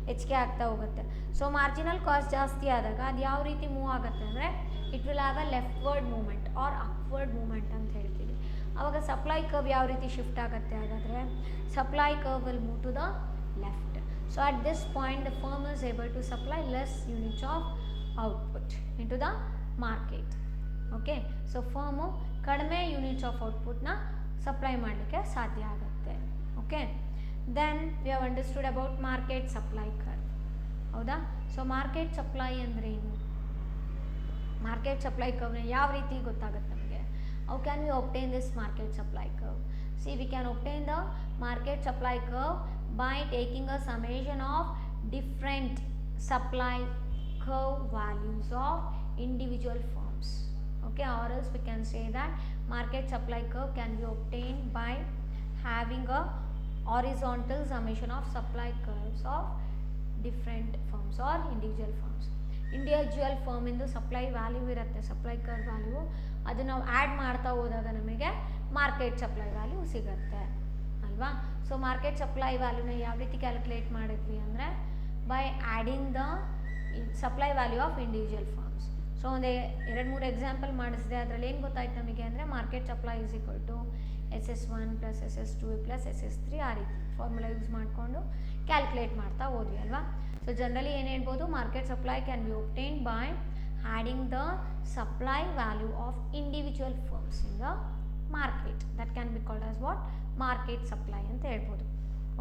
S1: ಹೆಚ್ಚಿಗೆ ಆಗ್ತಾ ಹೋಗುತ್ತೆ. ಸೊ ಮಾರ್ಜಿನಲ್ ಕಾಸ್ಟ್ ಜಾಸ್ತಿ ಆದಾಗ ಅದು ಯಾವ ರೀತಿ ಮೂವ್ ಆಗುತ್ತೆ ಅಂದರೆ it will have a leftward movement or upward movement ಅಂತ ಹೇಳ್ತೀವಿ. ಆವಾಗ ಸಪ್ಲೈ ಕರ್ವ್ ಯಾವ ರೀತಿ ಶಿಫ್ಟ್ ಆಗುತ್ತೆ ಹಾಗಾದರೆ supply curve will move to the left. So at this point the firm is able to supply less units of output into the market. Okay, so firm ಕಡಿಮೆ units of ಔಟ್ಪುಟ್ನ supply ಮಾಡಲಿಕ್ಕೆ ಸಾಧ್ಯ ಆಗುತ್ತೆ. Okay, then we have understood about market supply curve. ಹೌದಾ? So market supply ಅಂದರೆ ಏನು? Market supply ಕರ್ವ್ನ ಯಾವ ರೀತಿ ಗೊತ್ತಾಗುತ್ತೆ ನಮಗೆ? How can we obtain this market supply curve? See, we can obtain the market supply curve by taking a summation of different supply curve values of individual firms. Okay, or else we can say that market supply curve can be obtained by having a horizontal summation of supply curves of different firms or individual firms. Individual ಫರ್ಮಿಂದು supply value ಇರುತ್ತೆ, supply curve value, ಅದು ನಾವು add ಮಾಡ್ತಾ ಹೋದಾಗ ನಮಗೆ market supply value ಸಿಗುತ್ತೆ ಅಲ್ವಾ. So market supply ವ್ಯಾಲ್ಯೂನ ಯಾವ ರೀತಿ ಕ್ಯಾಲ್ಕುಲೇಟ್ ಮಾಡಿದ್ವಿ ಅಂದರೆ by adding the supply value of individual firms. So ಒಂದು 2-3 ಎಕ್ಸಾಂಪಲ್ ಮಾಡಿಸಿದೆ. ಅದರಲ್ಲಿ ಏನು ಗೊತ್ತಾಯ್ತು ನಮಗೆ ಅಂದರೆ market supply is equal to SS1 + SS2 + SS3 ಆ ರೀತಿ ಫಾರ್ಮುಲಾ ಯೂಸ್ ಮಾಡಿಕೊಂಡು ಕ್ಯಾಲ್ಕುಲೇಟ್ ಮಾಡ್ತಾ ಹೋದ್ವಿ ಅಲ್ವಾ. ಸೊ ಜನರಲಿ ಏನು ಹೇಳ್ಬೋದು? Market supply can be obtained by adding the supply value of individual firms in the market. That can be called as what? Market supply ಅಂತ ಹೇಳ್ಬೋದು.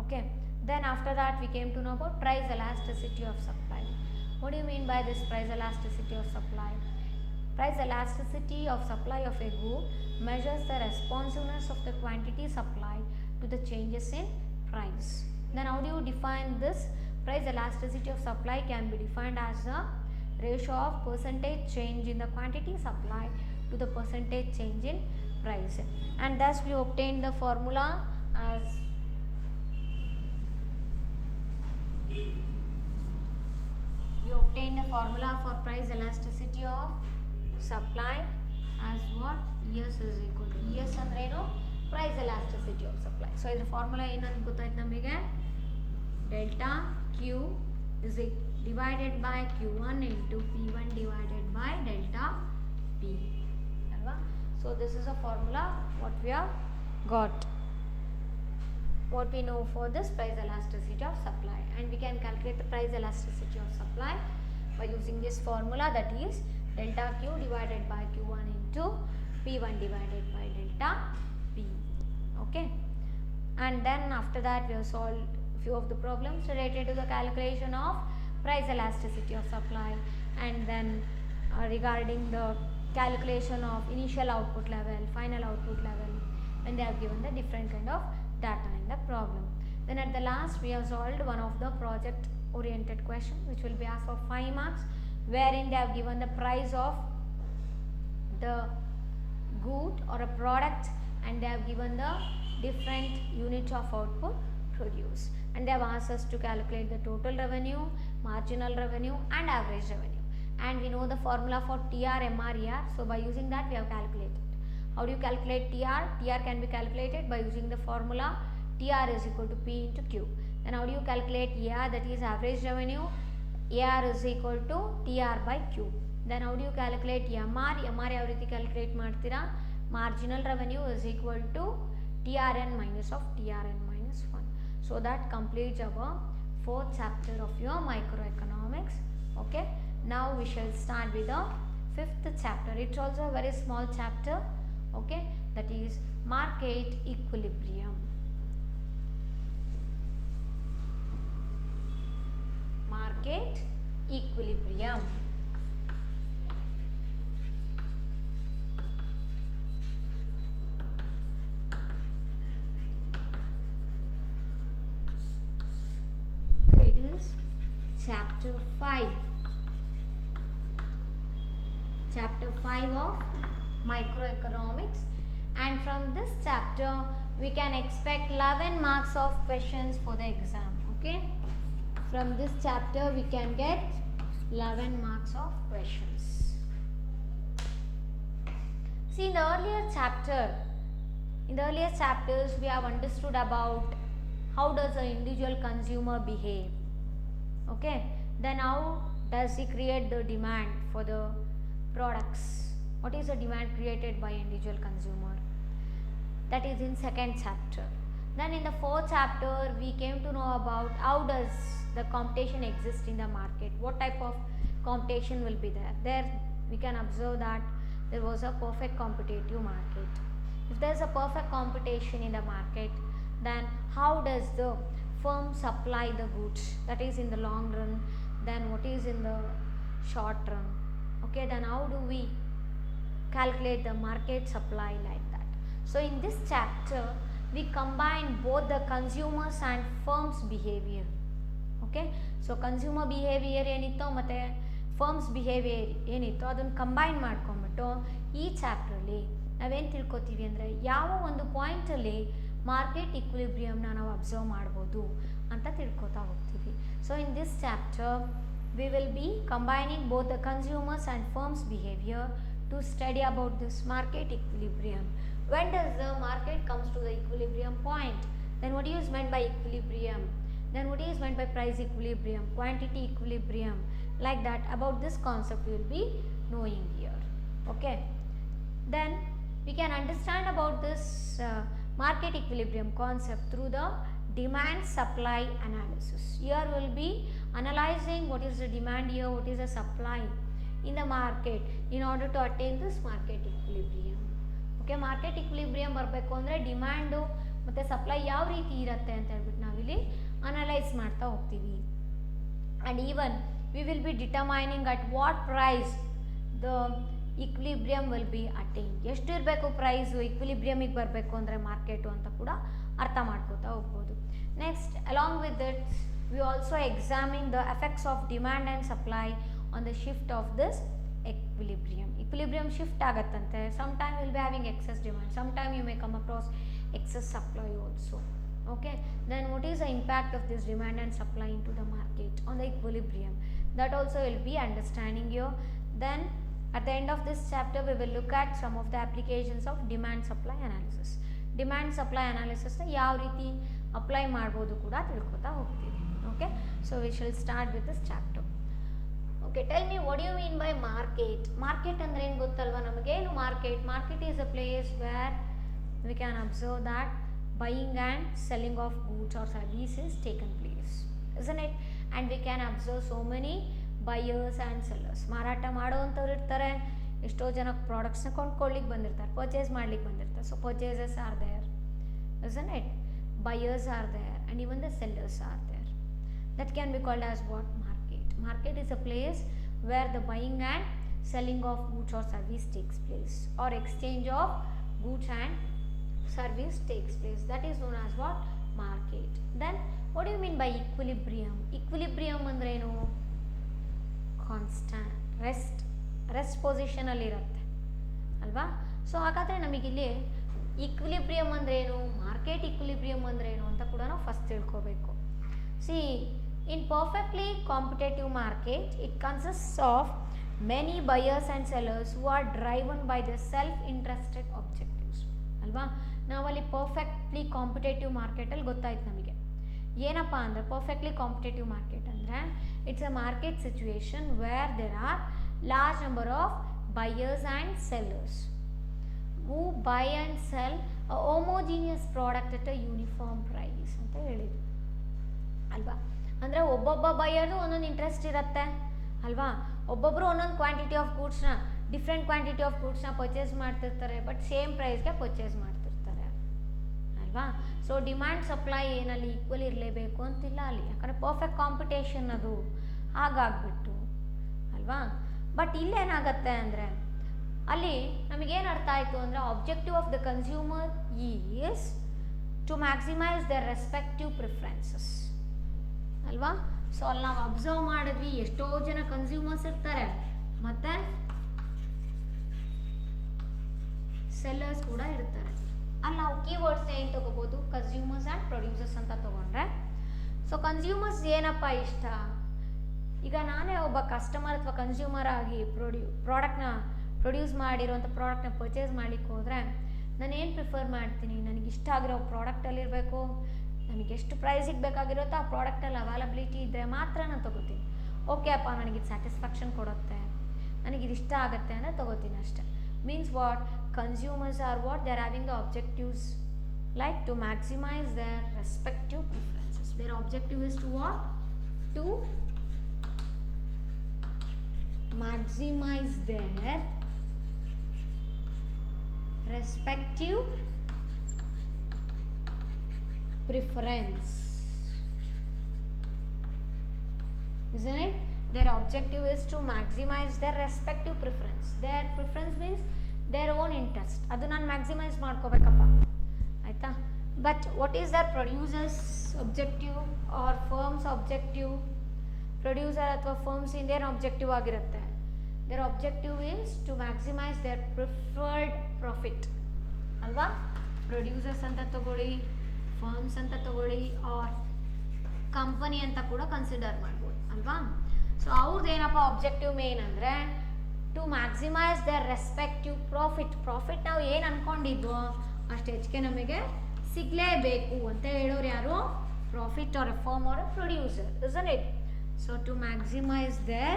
S1: Okay, then after that we came to know about price elasticity of supply. What do you mean by this price elasticity of supply? Price elasticity of supply of a good measures the responsiveness of the quantity supplied to the changes in price. Then how do you define this? Price elasticity of supply can be defined as the ratio of percentage change in the quantity supplied to the percentage change in price, and thus we obtain the formula as for price elasticity of supply as what? ES is equal to ES ಅಂದ್ರೆ ಏನು? price elasticity of supply. So ಇದರ formula ಏನಂತ ಗೊತ್ತಾಯ್ತು ನಮಗೆ? delta Q is divided by Q1 into P1 divided by delta P ಅಲ್ವಾ. So this is a formula what we have got, what we know for this price elasticity of supply, and we can calculate the price elasticity of supply by using this formula, that is delta Q divided by Q1 into P1 divided by delta P. Okay, and then after that we have solved few of the problems related to the calculation of price elasticity of supply, and then regarding the calculation of initial output level, final output level, when they have given the different kind of data in the problem. Then at the last we have solved one of the project oriented question which will be asked for 5 marks, wherein they have given the price of the good or a product, and they have given the different units of output produced, and they have asked us to calculate the total revenue, marginal revenue and average revenue. And we know the formula for TR, MR, ER. So by using that we have calculated. How do you calculate TR? TR can be calculated by using the formula TR is equal to P into Q. Then how do you calculate ER? That is average revenue. AR is equal to TR by Q. Then how do you calculate MR? MR ಯಾವ ರೀತಿ calculate ಮಾಡ್ತೀರಾ? Marginal revenue is equal to TRN minus of TRN minus 1. So that completes our fourth chapter of your microeconomics. Okay, now we shall start with the fifth chapter. It's also a very small chapter. Okay, that is market equilibrium. Market equilibrium. It is chapter 5. Chapter 5 of microeconomics, and from this chapter we can expect 11 marks of questions for the exam. Okay, from this chapter we can get 11 marks of questions. See, in the earlier chapters we have understood about how does an individual consumer behave. Okay, then how does he create the demand for the products? What is the demand created by individual consumer? That is in second chapter. Then in the fourth chapter we came to know about how does the competition exist in the market, what type of competition will be there. There we can observe that there was a perfect competitive market. If there is a perfect competition in the market, then how does the firm supply the goods, that is in the long run, then what is in the short run. Okay, then how do we calculate the market supply like that. So in this chapter we combine both the consumers and firms behavior. Okay, so consumer behavior ಏನೀತೋ ಮತ್ತು firms behaviour ಏನಿತ್ತು ಅದನ್ನು combine ಮಾಡ್ಕೊಂಬಿಟ್ಟು ಈ ಚಾಪ್ಟ್ರಲ್ಲಿ ನಾವೇನು ತಿಳ್ಕೊತೀವಿ ಅಂದರೆ ಯಾವ ಒಂದು ಪಾಯಿಂಟಲ್ಲಿ market ಇಕ್ವಿಲಿಬ್ರಿಯಮ್ನ ನಾವು observe ಮಾಡ್ಬೋದು ಅಂತ ತಿಳ್ಕೊತಾ ಹೋಗ್ತೀವಿ. So in this chapter we will be combining both the consumers and firms behavior to study about this market equilibrium. When does the market comes to the equilibrium point? Then what is meant by equilibrium? Then what is meant by price equilibrium, quantity equilibrium, like that. About this concept we will be knowing here. Okay, then we can understand about this market equilibrium concept through the demand supply analysis. Here we will be analyzing what is the demand here, what is the supply in the market in order to attain this market equilibrium. Okay, market equilibrium ಬರಬೇಕು ಅಂದರೆ demand ಮತ್ತು supply ಯಾವ ರೀತಿ ಇರುತ್ತೆ ಅಂತ ಹೇಳ್ಬಿಟ್ಟು ನಾವಿಲ್ಲಿ analyse ಮಾಡ್ತಾ ಹೋಗ್ತೀವಿ. And even we will be determining at what praise the equilibrium will be attain. ಎಷ್ಟು ಇರಬೇಕು ಪ್ರೈಸು ಇಕ್ವಿಲಿಬ್ರಿಯಮಿಗೆ ಬರಬೇಕು ಅಂದರೆ ಮಾರ್ಕೆಟು ಅಂತ ಕೂಡ ಅರ್ಥ ಮಾಡ್ಕೋತಾ ಹೋಗ್ಬೋದು. Next along with that we also examine the effects of demand and supply on the shift of this equilibrium. Equilibrium shift ಆಗುತ್ತಂತೆ. Sometime we will be having excess demand, sometime you may come across excess supply also. Okay, then what is the impact of this demand and supply into the market on the equilibrium, that also will be understanding here. Then at the end of this chapter we will look at some of the applications of demand supply analysis. Demand supply analysis ಯಾವ ರೀತಿ apply ಮಾಡ್ಬೋದು ಕೂಡ ತಿಳ್ಕೊತಾ ಹೋಗ್ತೀವಿ. Okay, so we shall start with this chapter. Okay, tell me what do you mean by market? Market ಅಂದ್ರೆ ಏನು ಗೊತ್ತಲ್ವಾ ನಮಗೆ? ಏನು market? Market is a place where we can observe that buying and selling of goods or services taken place, isn't it? And we can observe so many buyers and sellers. ಮಾರಾಟ ಮಾಡೋವಂಥವ್ರು ಇರ್ತಾರೆ, ಎಷ್ಟೋ ಜನ ಪ್ರಾಡಕ್ಟ್ಸ್ನ ಕೊಂಡ್ಕೊಳ್ಳಿಕ್ಕೆ ಬಂದಿರ್ತಾರೆ, ಪರ್ಚೇಸ್ ಮಾಡ್ಲಿಕ್ಕೆ ಬಂದಿರ್ತಾರೆ. So purchases are there, isn't it? Buyers are there and even the sellers are there. That can be called as what? Market. Market is a place where the buying and selling of goods or service takes place, or exchange of goods and service takes place. That is known as what? Market. Then what do you mean by equilibrium? Equilibrium ಅಂದ್ರೆ ಏನು? Constant rest ಪೊಸಿಷನಲ್ಲಿ ಇರುತ್ತೆ ಅಲ್ವಾ. So ಹಾಗಾದರೆ ನಮಗಿಲ್ಲಿ equilibrium ಅಂದರೆ ಏನು, market equilibrium ಅಂದರೆ ಏನು ಅಂತ ಕೂಡ ನಾವು ಫಸ್ಟ್ ತಿಳ್ಕೋಬೇಕು. C in perfectly competitive market it consists of many buyers and sellers who are driven by their self-interested objectives ಅಲ್ವಾ. ನಾವಲ್ಲಿ ಪರ್ಫೆಕ್ಟ್ಲಿ ಕಾಂಪಿಟೇಟಿವ್ ಮಾರ್ಕೆಟಲ್ಲಿ ಗೊತ್ತಾಯ್ತು ನಮಗೆ ಏನಪ್ಪ ಅಂದರೆ ಪರ್ಫೆಕ್ಟ್ಲಿ ಕಾಂಪಿಟೇಟಿವ್ ಮಾರ್ಕೆಟ್ ಅಂದರೆ it's a market situation where there are large number of buyers and sellers who buy and sell a homogeneous product at a uniform price ಅಂತ ಹೇಳಿದ್ರು ಅಲ್ವಾ. ಅಂದರೆ ಒಬ್ಬೊಬ್ಬ ಬೈಯರ್ದು ಒಂದೊಂದು ಇಂಟ್ರೆಸ್ಟ್ ಇರುತ್ತೆ ಅಲ್ವಾ. ಒಬ್ಬೊಬ್ಬರು ಒಂದೊಂದು ಕ್ವಾಂಟಿಟಿ ಆಫ್ ಗೂಡ್ಸ್ನ ಡಿಫ್ರೆಂಟ್ ಕ್ವಾಂಟಿಟಿ ಆಫ್ ಗೂಡ್ಸ್ನ ಪರ್ಚೇಸ್ ಮಾಡ್ತಿರ್ತಾರೆ, ಬಟ್ ಸೇಮ್ ಪ್ರೈಸ್ಗೆ ಪರ್ಚೇಸ್ ಮಾಡ್ತಿರ್ತಾರೆ ಅಲ್ವಾ. ಸೊ ಡಿಮ್ಯಾಂಡ್ ಸಪ್ಲೈ ಏನಲ್ಲಿ ಈಕ್ವಲ್ ಇರಲೇಬೇಕು ಅಂತಿಲ್ಲ ಅಲ್ಲಿ, ಯಾಕಂದರೆ ಪರ್ಫೆಕ್ಟ್ ಕಾಂಪಿಟೇಷನ್ ಅದು ಹಾಗಾಗ್ಬಿಟ್ಟು ಅಲ್ವಾ. ಬಟ್ ಇಲ್ಲೇನಾಗತ್ತೆ ಅಂದರೆ ಅಲ್ಲಿ ನಮಗೇನು ಅರ್ಥ ಆಯಿತು ಅಂದರೆ objective of the consumer is to maximise their respective preferences ಅಲ್ವಾ. ಸೊ ಅಲ್ಲಿ ನಾವು ಅಬ್ಸರ್ವ್ ಮಾಡಿದ್ವಿ ಎಷ್ಟೋ ಜನ ಕನ್ಸ್ಯೂಮರ್ಸ್ ಇರ್ತಾರೆ ಮತ್ತು ಸೆಲ್ಲರ್ಸ್ ಕೂಡ ಇರ್ತಾರೆ. ಅಲ್ಲಿ ನಾವು ಕೀವರ್ಡ್ಸ್ನ ಏನು ತೊಗೋಬೋದು, ಕನ್ಸ್ಯೂಮರ್ಸ್ ಆ್ಯಂಡ್ ಪ್ರೊಡ್ಯೂಸರ್ಸ್ ಅಂತ ತೊಗೊಂಡ್ರೆ. ಸೊ ಕನ್ಸ್ಯೂಮರ್ಸ್ ಏನಪ್ಪ ಇಷ್ಟ, ಈಗ ನಾನೇ ಒಬ್ಬ ಕಸ್ಟಮರ್ ಅಥವಾ ಕನ್ಸ್ಯೂಮರ್ ಆಗಿ ಪ್ರಾಡಕ್ಟ್ನ ಪ್ರೊಡ್ಯೂಸ್ ಮಾಡಿರೋಂಥ ಪ್ರಾಡಕ್ಟ್ನ ಪರ್ಚೇಸ್ ಮಾಡಲಿಕ್ಕೆ ಹೋದರೆ ನಾನು ಏನು ಪ್ರಿಫರ್ ಮಾಡ್ತೀನಿ, ನನಗೆ ಇಷ್ಟ ಆಗಿರೋ ಪ್ರಾಡಕ್ಟಲ್ಲಿರಬೇಕು, ನಮಗೆ ಎಷ್ಟು ಪ್ರೈಸಿಗೆ ಬೇಕಾಗಿರುತ್ತೋ ಆ ಪ್ರಾಡಕ್ಟಲ್ಲಿ ಅವೈಲಬಿಲಿಟಿ ಇದ್ದರೆ ಮಾತ್ರ ನಾನು ತೊಗೋತೀನಿ. ಓಕೆ ಅಪ್ಪ ನನಗಿದು ಸ್ಯಾಟಿಸ್ಫ್ಯಾಕ್ಷನ್ ಕೊಡುತ್ತೆ, ನನಗಿದು ಇಷ್ಟ ಆಗುತ್ತೆ ಅಂದರೆ ತೊಗೋತೀನಿ ಅಷ್ಟೇ. Means what, consumers are what, they are having the objectives like to maximise their respective preferences. Their objective is to what, to maximize their respective preference, isn't it? Their objective is to maximize their respective preference. Their preference means their own interest. ಅದು ನಾನು maximise ಮಾಡ್ಕೋಬೇಕಪ್ಪ ಆಯಿತಾ. But what is their producers objective or firms objective? Producer ಅಥವಾ firms ಇಂದೇನು objective ಆಗಿರುತ್ತೆ, their objective is to maximise their preferred profit ಅಲ್ವಾ. Producers ಅಂತ ತಗೊಳ್ಳಿ, ಫರ್ಮ್ಸ್ ಅಂತ ತಗೊಳ್ಳಿ, ಆರ್ ಕಂಪನಿ ಅಂತ ಕೂಡ ಕನ್ಸಿಡರ್ ಮಾಡ್ಬೋದು ಅಲ್ವಾ. ಸೊ ಅವ್ರದ್ದೇನಪ್ಪ ಆಬ್ಜೆಕ್ಟಿವ್ ಮೇನ್ ಅಂದರೆ to maximise their respective profit ನಾವು ಏನು ಅಂದ್ಕೊಂಡಿದ್ವೋ ಅಷ್ಟು ಹೆಚ್ಚಿಗೆ ನಮಗೆ ಸಿಗಲೇಬೇಕು ಅಂತ ಹೇಳೋರು ಯಾರು, profit or a firm or a producer, isn't it? So to maximize their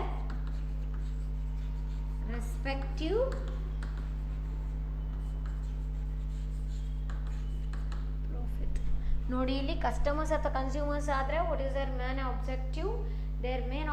S1: respective profit. ನೋಡಿ ಇಲ್ಲಿ ಕಸ್ಟಮರ್ಸ್ ಅಥವಾ ಕನ್ಸ್ಯೂಮರ್ಸ್ ಆದರೆ what is their main objective, their main